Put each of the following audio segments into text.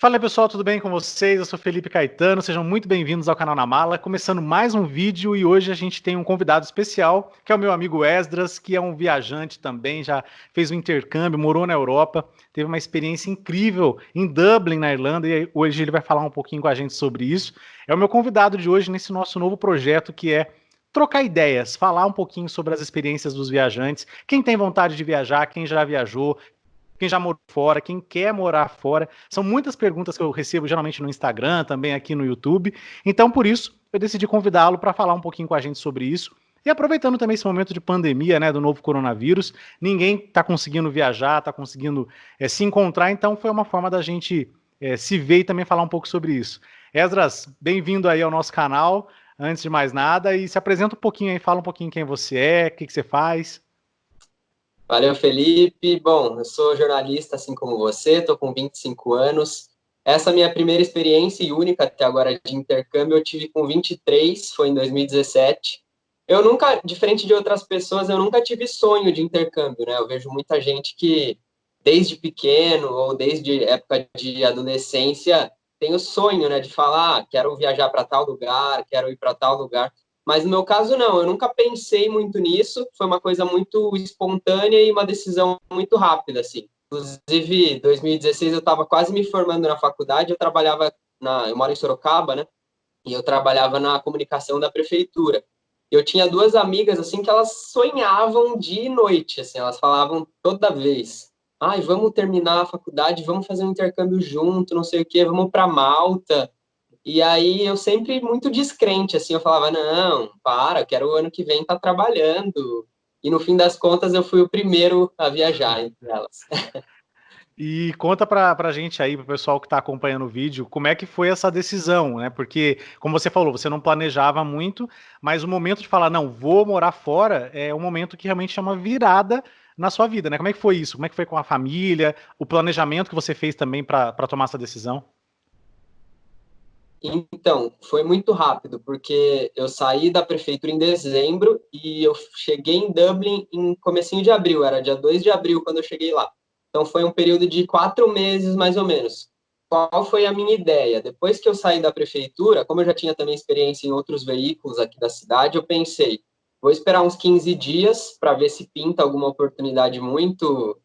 Fala aí, pessoal, tudo bem com vocês? Eu sou Felipe Caetano, sejam muito bem-vindos ao canal Na Mala, começando mais um vídeo e hoje a gente tem um convidado especial, que é o meu amigo Esdras, que é um viajante também, já fez um intercâmbio, morou na Europa, teve uma experiência incrível em Dublin, na Irlanda, e hoje ele vai falar um pouquinho com a gente sobre isso. É o meu convidado de hoje nesse nosso novo projeto, que é trocar ideias, falar um pouquinho sobre as experiências dos viajantes, quem tem vontade de viajar, quem já viajou, quem já morou fora, quem quer morar fora. São muitas perguntas que eu recebo geralmente no Instagram, também aqui no YouTube. Então, por isso, eu decidi convidá-lo para falar um pouquinho com a gente sobre isso. E aproveitando também esse momento de pandemia, né, do novo coronavírus, ninguém está conseguindo viajar, está conseguindo se encontrar, então foi uma forma da gente se ver e também falar um pouco sobre isso. Esdras, bem-vindo aí ao nosso canal, antes de mais nada, e se apresenta um pouquinho aí, fala um pouquinho quem você é, o que você faz. Valeu, Felipe. Bom, eu sou jornalista, assim como você, estou com 25 anos. Essa minha primeira experiência e única até agora de intercâmbio eu tive com 23, foi em 2017. Eu nunca, diferente de outras pessoas, eu nunca tive sonho de intercâmbio, né? Eu vejo muita gente que, desde pequeno ou desde época de adolescência, tem o sonho, né, de falar, quero viajar para tal lugar, quero ir para tal lugar. Mas no meu caso, não, eu nunca pensei muito nisso, foi uma coisa muito espontânea e uma decisão muito rápida, assim. Inclusive, em 2016 eu estava quase me formando na faculdade, eu moro em Sorocaba, né? E eu trabalhava na comunicação da prefeitura. Eu tinha duas amigas, assim, que elas sonhavam dia e noite, assim, elas falavam toda vez, ai, vamos terminar a faculdade, vamos fazer um intercâmbio junto, não sei o quê, vamos para Malta. E aí eu sempre muito descrente, assim, eu falava, não, para, eu quero o ano que vem estar trabalhando. E no fim das contas eu fui o primeiro a viajar entre elas. E conta pra gente aí, pro pessoal que tá acompanhando o vídeo, como é que foi essa decisão, né? Porque, como você falou, você não planejava muito, mas o momento de falar, não, vou morar fora, é um momento que realmente é uma virada na sua vida, né? Como é que foi isso? Como é que foi com a família, o planejamento que você fez também para tomar essa decisão? Então, foi muito rápido, porque eu saí da prefeitura em dezembro e eu cheguei em Dublin em comecinho de abril, era dia 2 de abril quando eu cheguei lá. Então foi um período de 4 meses, mais ou menos. Qual foi a minha ideia? Depois que eu saí da prefeitura, como eu já tinha também experiência em outros veículos aqui da cidade, eu pensei, vou esperar uns 15 dias para ver se pinta alguma oportunidade muito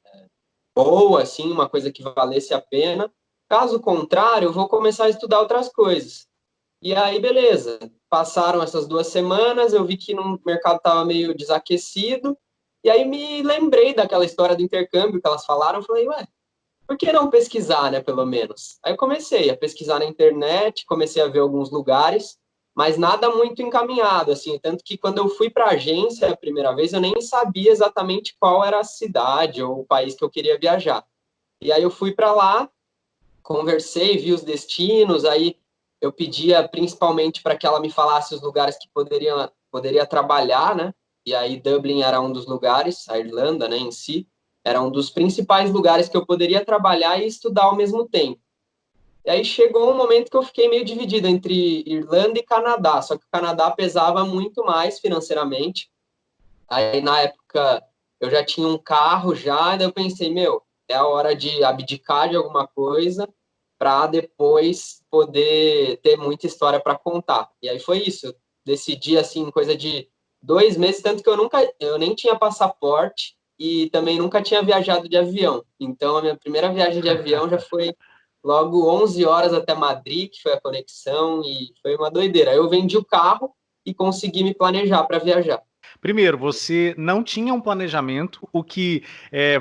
boa, assim, uma coisa que valesse a pena. Caso contrário, eu vou começar a estudar outras coisas. E aí, beleza. Passaram essas 2 semanas, eu vi que no mercado estava meio desaquecido, e aí me lembrei daquela história do intercâmbio que elas falaram, falei, ué, por que não pesquisar, né, pelo menos? Aí eu comecei a pesquisar na internet, comecei a ver alguns lugares, mas nada muito encaminhado, assim, tanto que quando eu fui para a agência a primeira vez, eu nem sabia exatamente qual era a cidade ou o país que eu queria viajar. E aí eu fui para lá, conversei, vi os destinos, aí eu pedia principalmente para que ela me falasse os lugares que poderia trabalhar, né? E aí Dublin era um dos lugares, a Irlanda, né, em si, era um dos principais lugares que eu poderia trabalhar e estudar ao mesmo tempo. E aí chegou um momento que eu fiquei meio dividido entre Irlanda e Canadá, só que o Canadá pesava muito mais financeiramente. Aí na época eu já tinha um carro já, e daí eu pensei, meu, é a hora de abdicar de alguma coisa para depois poder ter muita história para contar. E aí foi isso. Eu decidi assim, coisa de 2 meses, tanto que eu nem tinha passaporte e também nunca tinha viajado de avião. Então a minha primeira viagem de avião já foi logo 11 horas até Madrid, que foi a conexão e foi uma doideira. Eu vendi o carro e consegui me planejar para viajar. Primeiro, você não tinha um planejamento, o que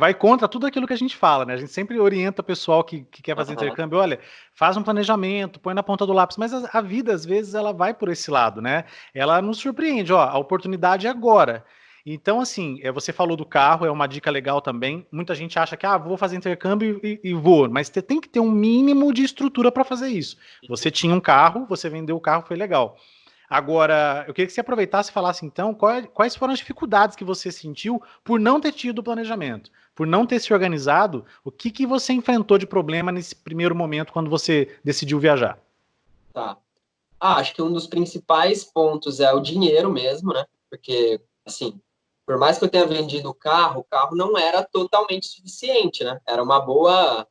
vai contra tudo aquilo que a gente fala, né? A gente sempre orienta o pessoal que quer fazer Uhum. intercâmbio, olha, faz um planejamento, põe na ponta do lápis, mas a vida, às vezes, ela vai por esse lado, né? Ela nos surpreende, ó, a oportunidade é agora. Então, assim, você falou do carro, é uma dica legal também. Muita gente acha que, vou fazer intercâmbio e vou, mas você tem que ter um mínimo de estrutura para fazer isso. Você tinha um carro, você vendeu o carro, foi legal. Agora, eu queria que você aproveitasse e falasse então quais foram as dificuldades que você sentiu por não ter tido o planejamento, por não ter se organizado, o que você enfrentou de problema nesse primeiro momento quando você decidiu viajar? Tá. Acho que um dos principais pontos é o dinheiro mesmo, né? Porque, assim, por mais que eu tenha vendido o carro não era totalmente suficiente, né? Era uma boa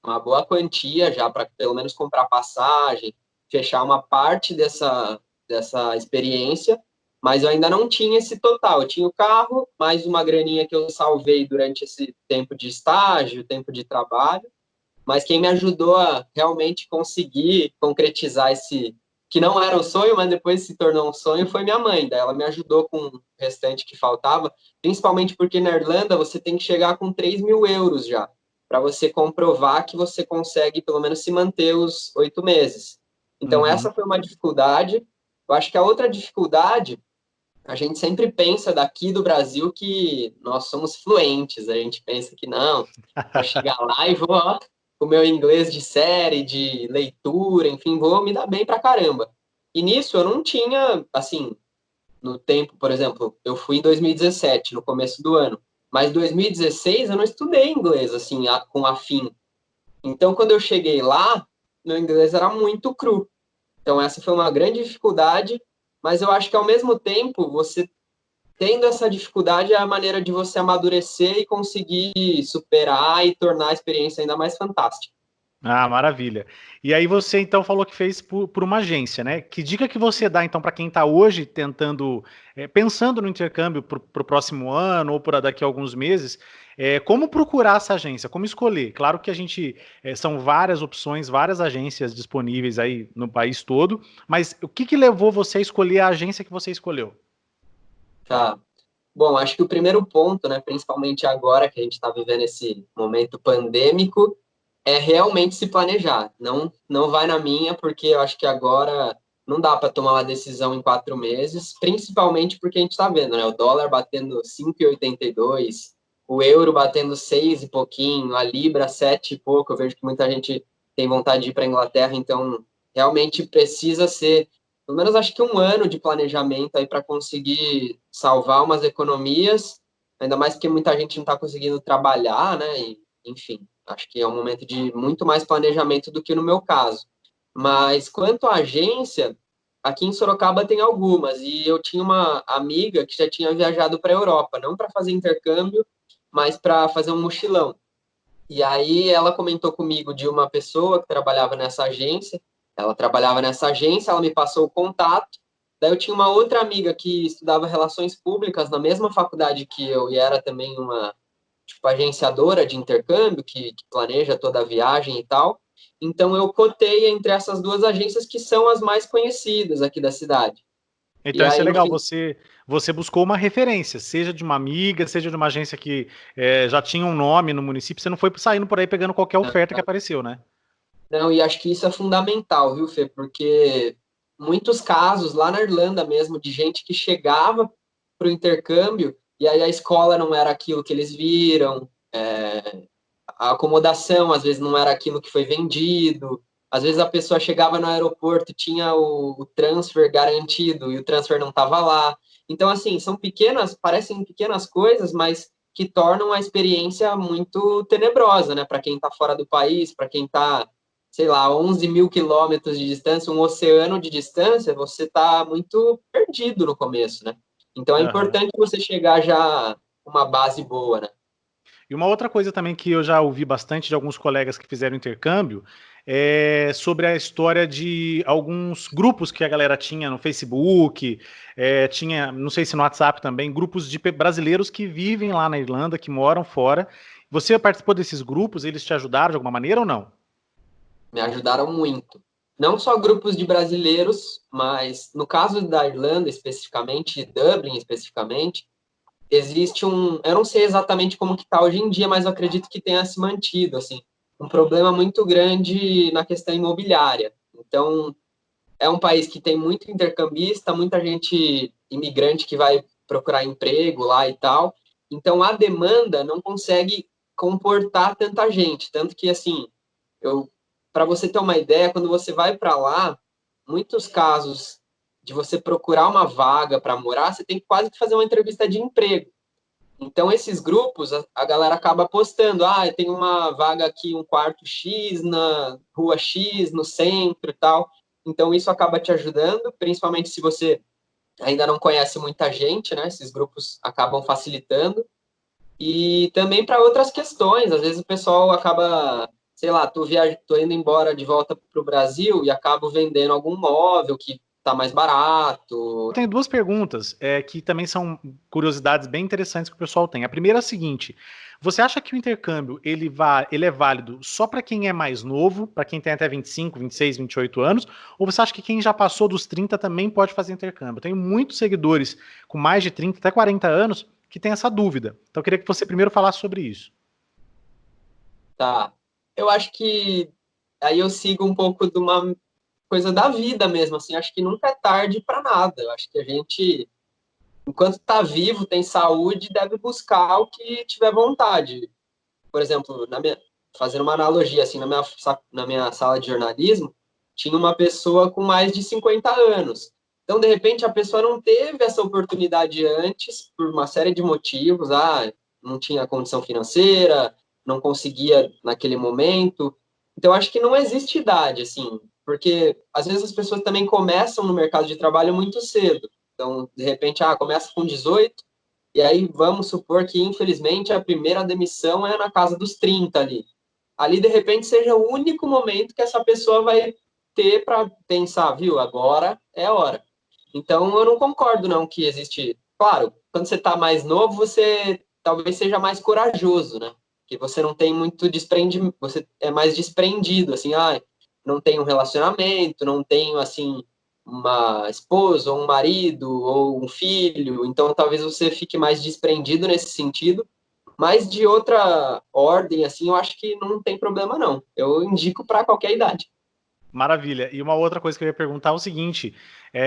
uma boa quantia já para pelo menos comprar passagem, fechar uma parte dessa experiência, mas eu ainda não tinha esse total. Eu tinha o carro, mais uma graninha que eu salvei durante esse tempo de estágio, tempo de trabalho, mas quem me ajudou a realmente conseguir concretizar esse, que não era um sonho, mas depois se tornou um sonho, foi minha mãe. Daí ela me ajudou com o restante que faltava, principalmente porque na Irlanda você tem que chegar com 3.000 euros já, para você comprovar que você consegue pelo menos se manter os 8 meses. Então Uhum. essa foi uma dificuldade. Eu acho que a outra dificuldade, a gente sempre pensa daqui do Brasil que nós somos fluentes, a gente pensa que não, vou chegar lá e vou, ó, com o meu inglês de série, de leitura, enfim, vou me dar bem pra caramba. E nisso eu não tinha, assim, no tempo, por exemplo, eu fui em 2017, no começo do ano, mas 2016 eu não estudei inglês, assim, com afim. Então, quando eu cheguei lá, meu inglês era muito cru. Então, essa foi uma grande dificuldade, mas eu acho que, ao mesmo tempo, você tendo essa dificuldade é a maneira de você amadurecer e conseguir superar e tornar a experiência ainda mais fantástica. Ah, maravilha. E aí você então falou que fez por uma agência, né? Que dica que você dá então para quem está hoje tentando, pensando no intercâmbio para o próximo ano ou para daqui a alguns meses, como procurar essa agência, como escolher? Claro que a gente são várias opções, várias agências disponíveis aí no país todo, mas o que que levou você a escolher a agência que você escolheu? Tá. Bom, acho que o primeiro ponto, né, principalmente agora que a gente está vivendo esse momento pandêmico, é realmente se planejar. Não, não vai na minha, porque eu acho que agora não dá para tomar uma decisão em 4 meses, principalmente porque a gente está vendo, né, o dólar batendo 5,82, o euro batendo 6 e pouquinho, a libra 7 e pouco. Eu vejo que muita gente tem vontade de ir para a Inglaterra, então realmente precisa ser pelo menos acho que um ano de planejamento aí para conseguir salvar umas economias, ainda mais porque muita gente não está conseguindo trabalhar, né? E, enfim, acho que é um momento de muito mais planejamento do que no meu caso. Mas quanto à agência, aqui em Sorocaba tem algumas, e eu tinha uma amiga que já tinha viajado para a Europa, não para fazer intercâmbio, mas para fazer um mochilão. E aí ela comentou comigo de uma pessoa que trabalhava nessa agência. Ela trabalhava nessa agência, ela me passou o contato. Daí eu tinha uma outra amiga que estudava relações públicas na mesma faculdade que eu e era também uma tipo agenciadora de intercâmbio que planeja toda a viagem e tal. Então eu cotei entre essas duas agências que são as mais conhecidas aqui da cidade. E Então, isso é aí no legal. fim, Você buscou uma referência, seja de uma amiga, seja de uma agência que já tinha um nome no município. Você não foi saindo por aí pegando qualquer oferta que apareceu, né? não, e acho que isso é fundamental, viu, Fê? Porque muitos casos lá na Irlanda mesmo, de gente que chegava para o intercâmbio e aí a escola não era aquilo que eles viram, a acomodação às vezes não era aquilo que foi vendido, às vezes a pessoa chegava no aeroporto e tinha o transfer garantido e o transfer não estava lá. Então, assim, são pequenas, parecem pequenas coisas, mas que tornam a experiência muito tenebrosa, né? Para quem está fora do país, para quem está, sei lá, 11.000 quilômetros de distância, um oceano de distância, você está muito perdido no começo, né? Então é Aham. importante você chegar já com uma base boa, né? E uma outra coisa também que eu já ouvi bastante de alguns colegas que fizeram intercâmbio é sobre a história de alguns grupos que a galera tinha no Facebook, tinha, não sei se no WhatsApp também, grupos de brasileiros que vivem lá na Irlanda, que moram fora. Você participou desses grupos? Eles te ajudaram de alguma maneira ou não? Me ajudaram muito. Não só grupos de brasileiros, mas no caso da Irlanda especificamente, de Dublin especificamente, existe um, eu não sei exatamente como que está hoje em dia, mas eu acredito que tenha se mantido, assim, um problema muito grande na questão imobiliária. Então, é um país que tem muito intercambista, muita gente imigrante que vai procurar emprego lá e tal. Então, a demanda não consegue comportar tanta gente, tanto que assim, eu, para você ter uma ideia, quando você vai para lá, muitos casos de você procurar uma vaga para morar, você tem que quase que fazer uma entrevista de emprego. Então, esses grupos, a galera acaba postando, tem uma vaga aqui, um quarto X na rua X, no centro e tal. Então, isso acaba te ajudando, principalmente se você ainda não conhece muita gente, né? Esses grupos acabam facilitando. E também para outras questões, às vezes o pessoal acaba, sei lá, tô indo embora de volta para o Brasil e acabo vendendo algum móvel que tá mais barato. Eu tenho duas perguntas que também são curiosidades bem interessantes que o pessoal tem. A primeira é a seguinte: você acha que o intercâmbio ele é válido só para quem é mais novo, para quem tem até 25, 26, 28 anos, ou você acha que quem já passou dos 30 também pode fazer intercâmbio? Eu tenho muitos seguidores com mais de 30, até 40 anos que têm essa dúvida. Então eu queria que você primeiro falasse sobre isso. Tá. Eu acho que aí eu sigo um pouco de uma coisa da vida mesmo, assim, acho que nunca é tarde para nada. Eu acho que a gente, enquanto está vivo, tem saúde, deve buscar o que tiver vontade. Por exemplo, fazendo uma analogia, assim, na minha sala de jornalismo, tinha uma pessoa com mais de 50 anos. Então, de repente, a pessoa não teve essa oportunidade antes, por uma série de motivos. Não tinha condição financeira, não conseguia naquele momento. Então, acho que não existe idade, assim, porque às vezes as pessoas também começam no mercado de trabalho muito cedo. Então, de repente, começa com 18, e aí vamos supor que, infelizmente, a primeira demissão é na casa dos 30 ali. Ali, de repente, seja o único momento que essa pessoa vai ter para pensar, viu, agora é a hora. Então, eu não concordo, não, que existe. Claro, quando você está mais novo, você talvez seja mais corajoso, né? Que você não tem muito desprendimento, você é mais desprendido, assim, não tenho um relacionamento, não tenho, assim, uma esposa, ou um marido, ou um filho, então talvez você fique mais desprendido nesse sentido, mas de outra ordem, assim, eu acho que não tem problema, não. Eu indico para qualquer idade. Maravilha. E uma outra coisa que eu ia perguntar é o seguinte: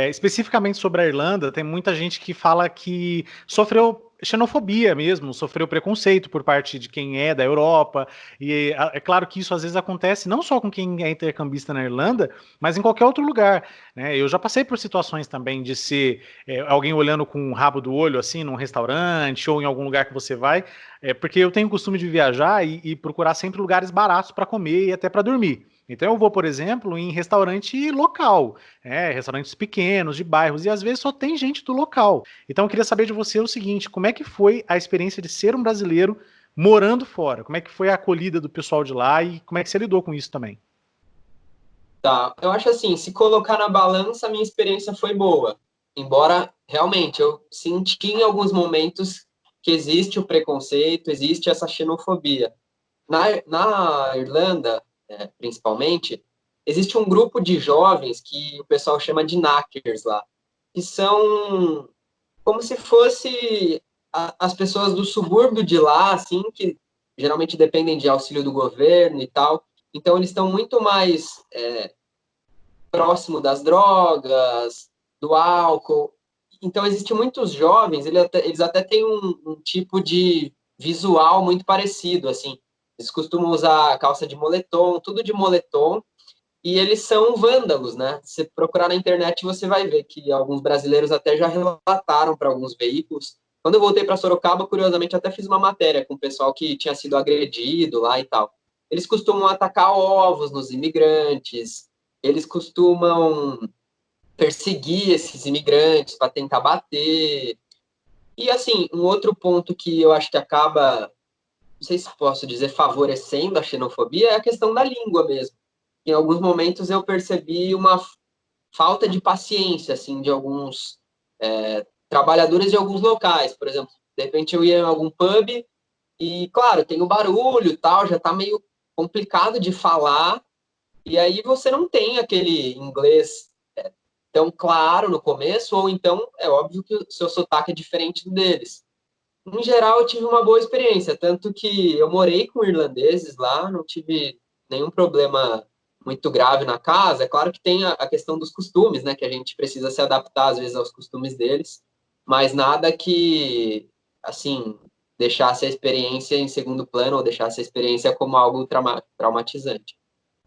especificamente sobre a Irlanda, tem muita gente que fala que sofreu xenofobia mesmo, sofreu preconceito por parte de quem é da Europa. E é claro que isso às vezes acontece não só com quem é intercambista na Irlanda, mas em qualquer outro lugar, né? Eu já passei por situações também de ser alguém olhando com o rabo do olho, assim, num restaurante ou em algum lugar que você vai, porque eu tenho o costume de viajar e procurar sempre lugares baratos para comer e até para dormir. Então eu vou, por exemplo, em restaurante local, restaurantes pequenos, de bairros, e às vezes só tem gente do local. Então eu queria saber de você o seguinte: como é que foi a experiência de ser um brasileiro morando fora? Como é que foi a acolhida do pessoal de lá e como é que você lidou com isso também? Tá, eu acho assim, se colocar na balança, a minha experiência foi boa. Embora, realmente, eu senti em alguns momentos que existe o preconceito, existe essa xenofobia. Na Irlanda, principalmente, existe um grupo de jovens que o pessoal chama de knackers lá, que são como se fosse as pessoas do subúrbio de lá, assim, que geralmente dependem de auxílio do governo e tal. Então, eles estão muito mais próximo das drogas, do álcool. Então, existem muitos jovens, eles até têm um tipo de visual muito parecido, assim. Eles costumam usar calça de moletom, tudo de moletom, e eles são vândalos, né? Se procurar na internet, você vai ver que alguns brasileiros até já relataram para alguns veículos. Quando eu voltei para Sorocaba, curiosamente, até fiz uma matéria com o pessoal que tinha sido agredido lá e tal. Eles costumam atacar ovos nos imigrantes, eles costumam perseguir esses imigrantes para tentar bater. E, assim, um outro ponto que eu acho que acaba, não sei se posso dizer, favorecendo a xenofobia é a questão da língua mesmo. Em alguns momentos eu percebi uma falta de paciência, assim, de alguns trabalhadores de alguns locais. Por exemplo, de repente eu ia em algum pub e, claro, tem o barulho e tal, já tá meio complicado de falar, e aí você não tem aquele inglês tão claro no começo, ou então é óbvio que o seu sotaque é diferente do deles. Em geral, eu tive uma boa experiência, tanto que eu morei com irlandeses lá, não tive nenhum problema muito grave na casa. É claro que tem a questão dos costumes, né, que a gente precisa se adaptar às vezes aos costumes deles, mas nada que, assim, deixasse a experiência em segundo plano ou deixasse a experiência como algo traumatizante.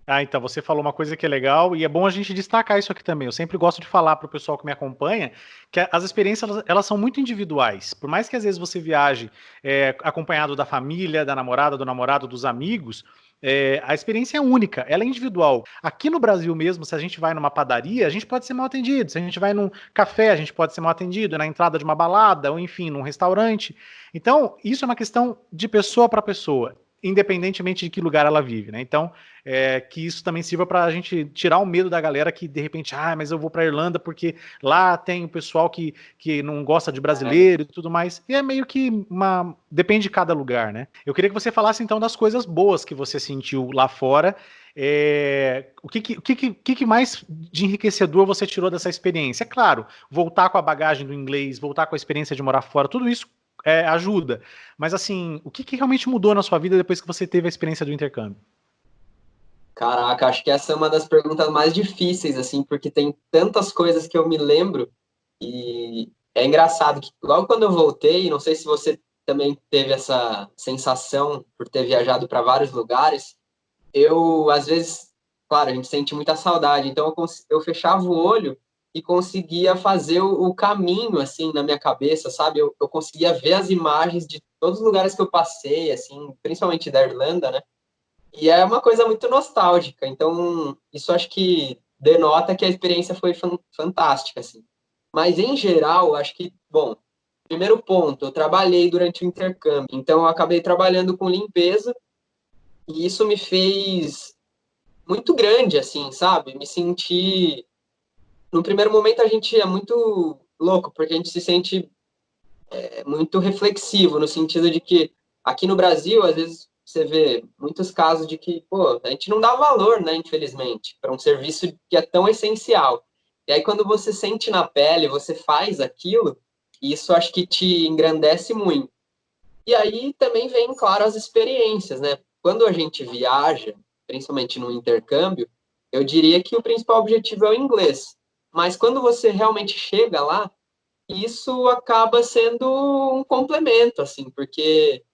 Ah, então você falou uma coisa que é legal e é bom a gente destacar isso aqui também. Eu sempre gosto de falar para o pessoal que me acompanha que as experiências elas são muito individuais. Por mais que às vezes você viaje acompanhado da família, da namorada, do namorado, dos amigos, a experiência é única, ela é individual. Aqui no Brasil mesmo, se a gente vai numa padaria, a gente pode ser mal atendido. Se a gente vai num café, a gente pode ser mal atendido, na entrada de uma balada, ou enfim, num restaurante. Então, isso é uma questão de pessoa para pessoa. independentemente de que lugar ela vive, né? Então, que isso também sirva para a gente tirar o medo da galera que, de repente, mas eu vou para Irlanda porque lá tem o pessoal que não gosta de brasileiro e tudo mais. E é meio que depende de cada lugar, né? Eu queria que você falasse, então, das coisas boas que você sentiu lá fora. O que mais de enriquecedor você tirou dessa experiência? É claro, voltar com a bagagem do inglês, voltar com a experiência de morar fora, tudo isso ajuda. Mas assim, o que realmente mudou na sua vida depois que você teve a experiência do intercâmbio? Caraca, acho que essa é uma das perguntas mais difíceis, assim, porque tem tantas coisas que eu me lembro e é engraçado que logo quando eu voltei, não sei se você também teve essa sensação por ter viajado para vários lugares, eu, às vezes, claro, a gente sente muita saudade, então eu fechava o olho e conseguia fazer o caminho, assim, na minha cabeça, sabe? Eu conseguia ver as imagens de todos os lugares que eu passei, assim, principalmente da Irlanda, né? E é uma coisa muito nostálgica, então isso acho que denota que a experiência foi fantástica, assim. Mas, em geral, acho que, bom, primeiro ponto, eu trabalhei durante o intercâmbio, então eu acabei trabalhando com limpeza, e isso me fez muito grande, assim, sabe? Me senti. No primeiro momento a gente é muito louco, porque a gente se sente muito reflexivo, no sentido de que aqui no Brasil, às vezes, você vê muitos casos de que, pô, a gente não dá valor, né, infelizmente, para um serviço que é tão essencial. E aí, quando você sente na pele, você faz aquilo, isso acho que te engrandece muito. E aí também vem, claro, as experiências, né? Quando a gente viaja, principalmente no intercâmbio, eu diria que o principal objetivo é o inglês. Mas quando você realmente chega lá, isso acaba sendo um complemento, assim, porque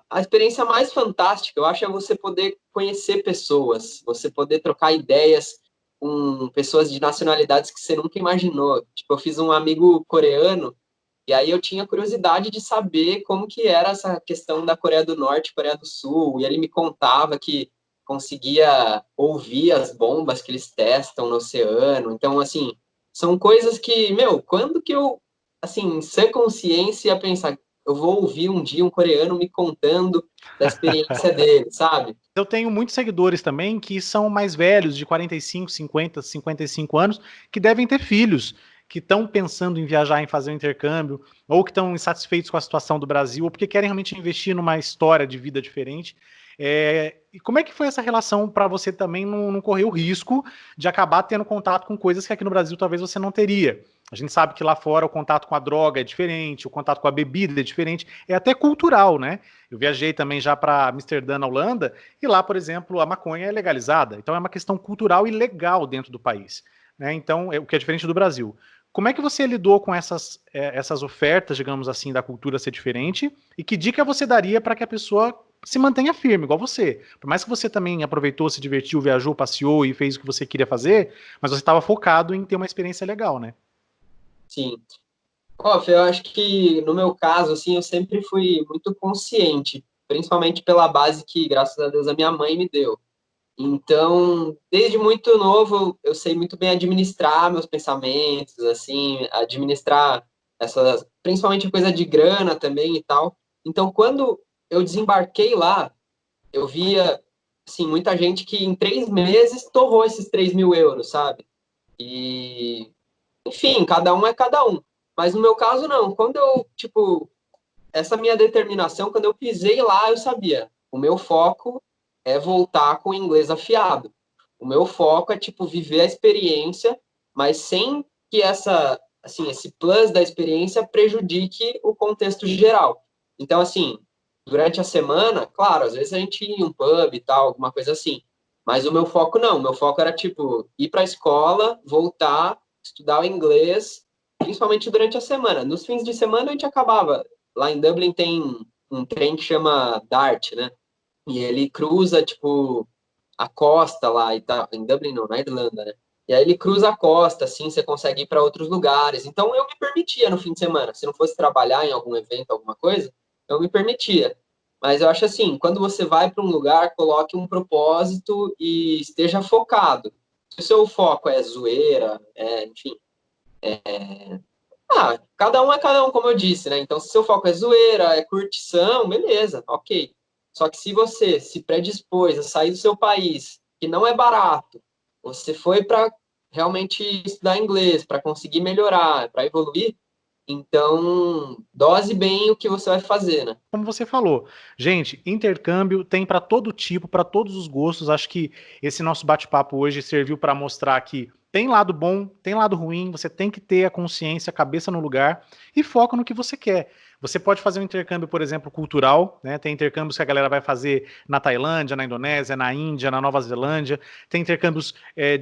a experiência mais fantástica, eu acho, é você poder conhecer pessoas, você poder trocar ideias com pessoas de nacionalidades que você nunca imaginou. Tipo, eu fiz um amigo coreano e aí eu tinha curiosidade de saber como que era essa questão da Coreia do Norte e Coreia do Sul, e ele me contava que conseguia ouvir as bombas que eles testam no oceano. Então, assim, são coisas que, meu, quando que eu, assim, sem consciência ia pensar, eu vou ouvir um dia um coreano me contando da experiência dele, sabe? Eu tenho muitos seguidores também que são mais velhos, de 45, 50, 55 anos, que devem ter filhos, que estão pensando em viajar, em fazer um intercâmbio, ou que estão insatisfeitos com a situação do Brasil, ou porque querem realmente investir numa história de vida diferente. E como é que foi essa relação para você também não correr o risco de acabar tendo contato com coisas que aqui no Brasil talvez você não teria? A gente sabe que lá fora o contato com a droga é diferente, o contato com a bebida é diferente, é até cultural, né? Eu viajei também já para Amsterdã, na Holanda, e lá, por exemplo, a maconha é legalizada. Então é uma questão cultural e legal dentro do país, né? Então, o que é diferente do Brasil. Como é que você lidou com essas ofertas, digamos assim, da cultura ser diferente? E que dica você daria para que a pessoa se mantenha firme, igual você? Por mais que você também aproveitou, se divertiu, viajou, passeou e fez o que você queria fazer, mas você estava focado em ter uma experiência legal, né? Sim. Ó, Fê, eu acho que no meu caso, assim, eu sempre fui muito consciente, principalmente pela base que, graças a Deus, a minha mãe me deu. Então, desde muito novo, eu sei muito bem administrar meus pensamentos, assim, administrar essas, principalmente coisa de grana também e tal. Então, quando eu desembarquei lá, eu via, assim, muita gente que em 3 meses torrou esses 3.000 euros, sabe? E, enfim, cada um é cada um. Mas no meu caso, não. Quando eu, tipo, essa minha determinação, quando eu pisei lá, eu sabia. O meu foco é voltar com o inglês afiado. O meu foco é, tipo, viver a experiência, mas sem que assim, esse plus da experiência prejudique o contexto geral. Então, assim, durante a semana, claro, às vezes a gente ia em um pub e tal, alguma coisa assim. Mas o meu foco não. O meu foco era, tipo, ir para a escola, voltar, estudar o inglês, principalmente durante a semana. Nos fins de semana a gente acabava. Lá em Dublin tem um trem que chama DART, né? E ele cruza, tipo, a costa lá e tal. Em Dublin não, na Irlanda, né? E aí ele cruza a costa, assim, você consegue ir para outros lugares. Então eu me permitia no fim de semana. Se não fosse trabalhar em algum evento, alguma coisa, eu me permitia. Mas eu acho assim, quando você vai para um lugar, coloque um propósito e esteja focado. Se o seu foco é zoeira, enfim, cada um é cada um, como eu disse, né? Então, se seu foco é zoeira, é curtição, beleza, ok. Só que se você se predispôs a sair do seu país, que não é barato, você foi para realmente estudar inglês, para conseguir melhorar, para evoluir, então dose bem o que você vai fazer, né? Como você falou, gente, intercâmbio tem para todo tipo, para todos os gostos. Acho que esse nosso bate-papo hoje serviu para mostrar que tem lado bom, tem lado ruim. Você tem que ter a consciência, a cabeça no lugar e foco no que você quer. Você pode fazer um intercâmbio, por exemplo, cultural, né? Tem intercâmbios que a galera vai fazer na Tailândia, na Indonésia, na Índia, na Nova Zelândia. Tem intercâmbios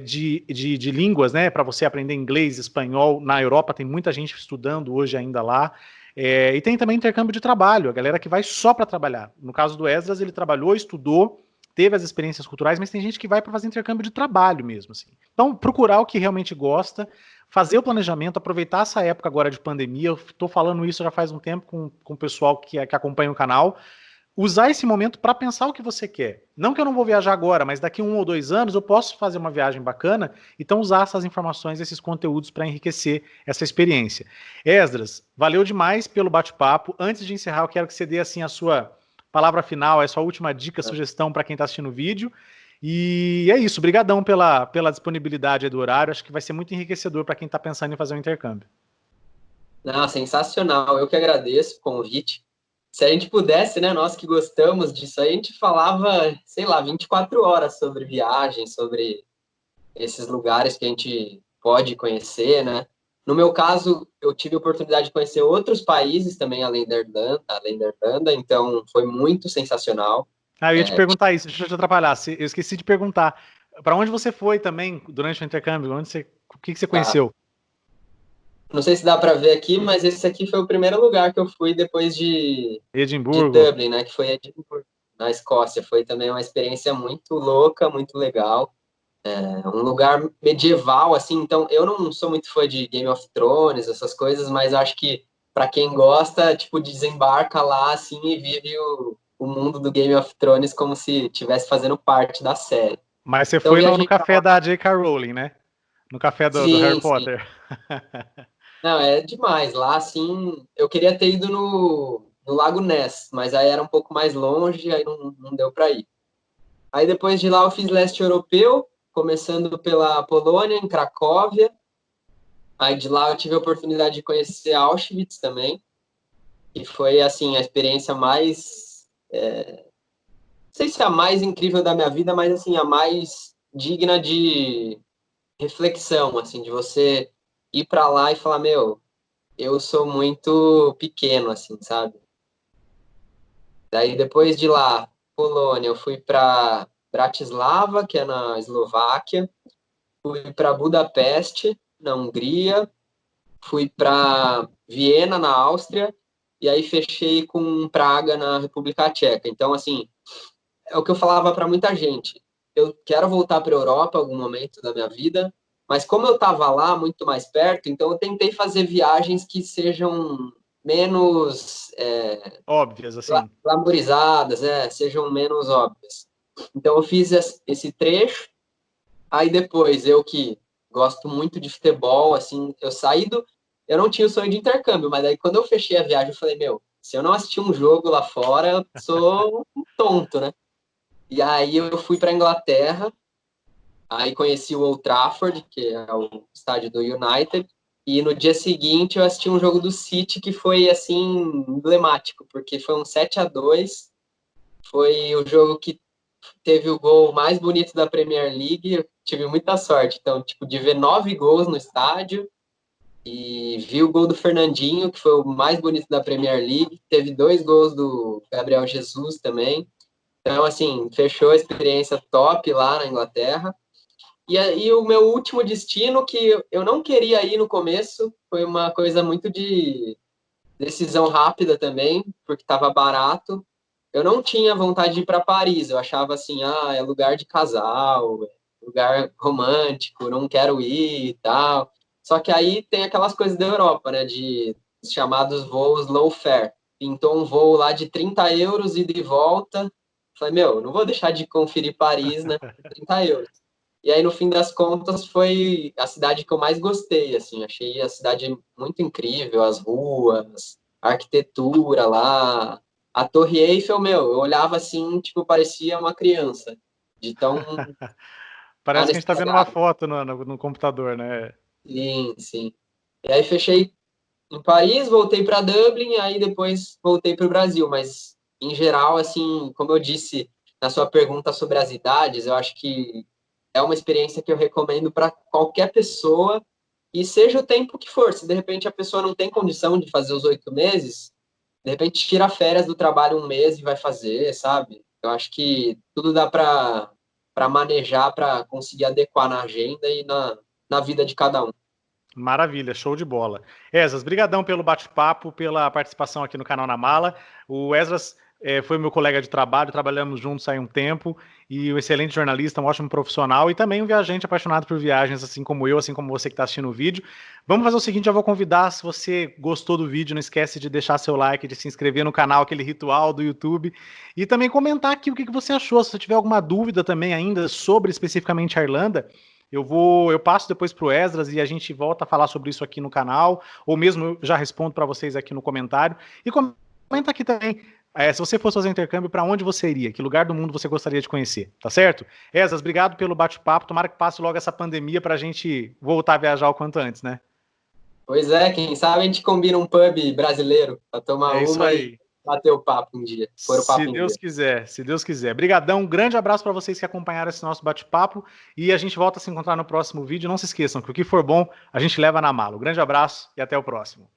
de línguas, né? Para você aprender inglês, espanhol. Na Europa tem muita gente estudando hoje ainda lá. E tem também intercâmbio de trabalho, a galera que vai só para trabalhar. No caso do Esdras, ele trabalhou, estudou, teve as experiências culturais, mas tem gente que vai para fazer intercâmbio de trabalho mesmo. Assim. Então, procurar o que realmente gosta, fazer o planejamento, aproveitar essa época agora de pandemia. Eu estou falando isso já faz um tempo com o pessoal que acompanha o canal. Usar esse momento para pensar o que você quer. Não que eu não vou viajar agora, mas daqui 1 ou 2 anos eu posso fazer uma viagem bacana, então usar essas informações, esses conteúdos para enriquecer essa experiência. Esdras, valeu demais pelo bate-papo. Antes de encerrar, eu quero que você dê assim a sua palavra final, a sua última dica, sugestão para quem está assistindo o vídeo. E é isso, brigadão pela disponibilidade do horário, acho que vai ser muito enriquecedor para quem está pensando em fazer um intercâmbio. Não, sensacional, eu que agradeço o convite. Se a gente pudesse, né, nós que gostamos disso aí, a gente falava, sei lá, 24 horas sobre viagem, sobre esses lugares que a gente pode conhecer, né? No meu caso, eu tive a oportunidade de conhecer outros países também, além da Irlanda, então foi muito sensacional. Ah, eu ia te perguntar isso, deixa eu te atrapalhar. Eu esqueci de perguntar. Para onde você foi também durante o intercâmbio? O que você Tá. conheceu? Não sei se dá para ver aqui, mas esse aqui foi o primeiro lugar que eu fui depois de Edimburgo. Dublin, né? Que foi Edimburgo, na Escócia. Foi também uma experiência muito louca, muito legal. Um lugar medieval, assim. Então, eu não sou muito fã de Game of Thrones, essas coisas, mas acho que para quem gosta, tipo, desembarca lá, assim, e vive o mundo do Game of Thrones como se estivesse fazendo parte da série. Mas você Então, foi no viajei para café lá. da J.K. Rowling, né? No café do Harry Sim, sim. Potter. Não, é demais. Lá, assim, eu queria ter ido no Lago Ness, mas aí era um pouco mais longe, aí não deu para ir. Aí depois de lá eu fiz leste europeu, começando pela Polônia, em Cracóvia. Aí de lá eu tive a oportunidade de conhecer Auschwitz também, e foi, assim, a experiência mais... não sei se é a mais incrível da minha vida, mas, assim, a mais digna de reflexão, assim, de você ir para lá e falar, meu, eu sou muito pequeno, assim, sabe? Daí, depois de lá, Polônia, eu fui para Bratislava, que é na Eslováquia, fui para Budapeste, na Hungria, fui para Viena, na Áustria, e aí fechei com Praga, na República Tcheca. Então, assim, é o que eu falava para muita gente. Eu quero voltar para a Europa em algum momento da minha vida, mas como eu estava lá, muito mais perto, então eu tentei fazer viagens que sejam menos Óbvias, assim. glamorizadas, sejam menos óbvias. Então eu fiz esse trecho, aí depois eu que gosto muito de futebol, assim, eu não tinha o sonho de intercâmbio, mas aí quando eu fechei a viagem eu falei, meu, se eu não assistir um jogo lá fora, eu sou um tonto, né? E aí eu fui para Inglaterra, aí conheci o Old Trafford, que é o estádio do United, e no dia seguinte eu assisti um jogo do City que foi, assim, emblemático, porque foi um 7-2, foi o jogo que teve o gol mais bonito da Premier League, eu tive muita sorte, então, tipo, de ver 9 gols no estádio, e vi o gol do Fernandinho, que foi o mais bonito da Premier League, teve 2 gols do Gabriel Jesus também, então, assim, fechou a experiência top lá na Inglaterra. E aí, o meu último destino, que eu não queria ir no começo, foi uma coisa muito de decisão rápida também, porque estava barato. Eu não tinha vontade de ir para Paris, eu achava assim, é lugar de casal, é lugar romântico, não quero ir e tal. Só que aí tem aquelas coisas da Europa, né, de chamados voos low fare. Pintou um voo lá de 30 euros ida e volta. Falei, meu, não vou deixar de conferir Paris, né, por 30 euros. E aí, no fim das contas, foi a cidade que eu mais gostei, assim, achei a cidade muito incrível, as ruas, a arquitetura lá, A Torre Eiffel, meu, eu olhava assim, tipo, parecia uma criança, de tão Parece que a gente está vendo uma anestesiado. foto no computador, né? Sim, sim. E aí fechei em Paris, voltei para Dublin, aí depois voltei para o Brasil. Mas, em geral, assim, como eu disse na sua pergunta sobre as idades, eu acho que é uma experiência que eu recomendo para qualquer pessoa, e seja o tempo que for. Se de repente a pessoa não tem condição de fazer os 8 meses, de repente tira férias do trabalho um mês e vai fazer, sabe? Eu acho que tudo dá para manejar, para conseguir adequar na agenda e na vida de cada um. Maravilha, show de bola. Esdras, brigadão pelo bate-papo, pela participação aqui no canal Na Mala. O Esdras foi meu colega de trabalho, trabalhamos juntos há um tempo, e um excelente jornalista, um ótimo profissional, e também um viajante apaixonado por viagens, assim como eu, assim como você que está assistindo o vídeo. Vamos fazer o seguinte, eu vou convidar, se você gostou do vídeo, não esquece de deixar seu like, de se inscrever no canal, aquele ritual do YouTube, e também comentar aqui o que você achou. Se você tiver alguma dúvida também ainda sobre especificamente a Irlanda, eu passo depois para o Esdras e a gente volta a falar sobre isso aqui no canal, ou mesmo eu já respondo para vocês aqui no comentário. E comenta aqui também, se você fosse fazer intercâmbio, para onde você iria? Que lugar do mundo você gostaria de conhecer? Tá certo? Esdras, obrigado pelo bate-papo. Tomara que passe logo essa pandemia para a gente voltar a viajar o quanto antes, né? Pois é, quem sabe a gente combina um pub brasileiro para tomar É isso uma e aí. bater o papo um dia, pôr o Se papo em Deus dia. quiser, se Deus quiser. Brigadão, um grande abraço para vocês que acompanharam esse nosso bate-papo e a gente volta a se encontrar no próximo vídeo. Não se esqueçam que o que for bom, a gente leva na mala. Um grande abraço e até o próximo.